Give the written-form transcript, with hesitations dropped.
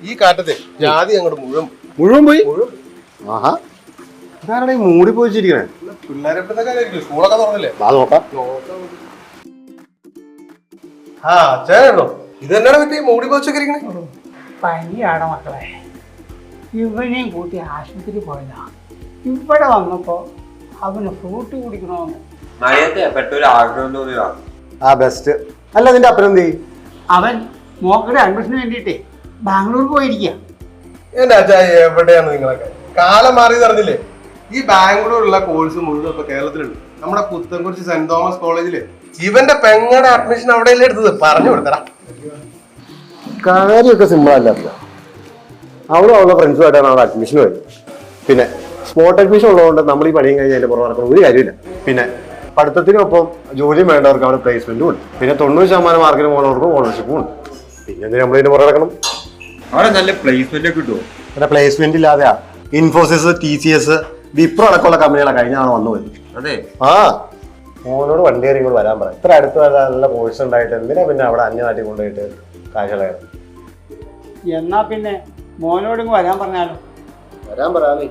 ഈ കാറ്റത്തെ ജാതി അങ്ങോട്ട് മുഴുവൻ പോയി. ആഹാ, ഇതാരാണ് ഈ മൂടി പോയിച്ചിരിക്കണേ? പിള്ളേരെ സ്കൂളൊക്കെ തുറന്നില്ലേ? നോക്കാം. ആ ചേട്ടോ, ഇതെന്നാണ് പറ്റി മൂടി പോച്ചൊക്കെ ഇരിക്കണേ? പനിയാണ് മക്കളെ. ഇവനെയും കൂട്ടി ആശുപത്രി പോയതാ. ഇവിടെ വന്നപ്പോ അവന് ഫ്രൂട്ട് കുടിക്കണമെന്ന്. മഴയത്തെ പെട്ടൊരു ആഗ്രഹം തോന്നിയതാ. ആ ബെസ്റ്റ്. അല്ല, നിന്റെ അപ്പൻ എന്ത് ചെയ്യും? അവൻ മോക്കടെ അഡ്മിഷന് വേണ്ടിയിട്ടേ ബാംഗ്ലൂർ പോയിരിക്കുക. എന്റെ അച്ഛാ, എവിടെയാണ് നിങ്ങളൊക്കെ? കാലം മാറി അറിഞ്ഞില്ലേ? ഈ ബാംഗ്ലൂരിലുള്ള കോഴ്സ് മുഴുവൻ ഇപ്പൊ കേരളത്തിലുണ്ട്. നമ്മുടെ പുത്തൻകുറിച്ച് സെന്റ് തോമസ് കോളേജില് ഇവന്റെ പെങ്ങടെ അഡ്മിഷൻ അവിടെയല്ലേ എടുത്തത്. പറഞ്ഞു കൊടുത്തടാ. കാര്യമൊക്കെ സിമ്പിൾ അല്ല. അവളും അവളുടെ ഫ്രണ്ട്സുമായിട്ടാണ് അവിടെ അഡ്മിഷൻ വരുന്നത്. പിന്നെ സ്പോട്ട് അഡ്മിഷൻ ഉള്ളതുകൊണ്ട് നമ്മൾ ഈ പണിയും കഴിഞ്ഞ് അതിന്റെ പുറം നടക്കുന്ന ഒരു കാര്യമില്ല. പിന്നെ പഠിത്തത്തിനൊപ്പം ജോലിയും വേണ്ടവർക്ക് അവിടെ പ്ലേസ്മെന്റും ഉണ്ട്. പിന്നെ 90% മാർക്കിന് പോകുന്നവർക്ക് ഓണർഷിപ്പും ഉണ്ട്. പിന്നെ എന്തിനാ നമ്മളിതിന്റെ പുറം നടക്കണം? അവിടെ നല്ല പ്ലേസ്മെന്റ് കിട്ടുമോ? പിന്നെ പ്ലേസ്മെന്റ് ഇല്ലാതെയാ ഇൻഫോസിസ്, TCS, വിപ്രോ അടക്കമുള്ള കമ്പനികളെ കഴിഞ്ഞാണ് വന്നു പോയത്. അതെ. ആ, മോനോട് വണ്ടി കയറി ഇങ്ങോട്ട് വരാൻ പറയാം. ഇത്ര അടുത്ത് വരാൻ നല്ല കോഴ്സ് ഉണ്ടായിട്ട് എന്തിനാ പിന്നെ അവിടെ അന്യനാട്ടിൽ കൊണ്ടുപോയിട്ട് കാശളയണം? എന്നാ പിന്നെ മോനോട് വരാൻ പറഞ്ഞാലോ? വരാൻ പറയാമേ.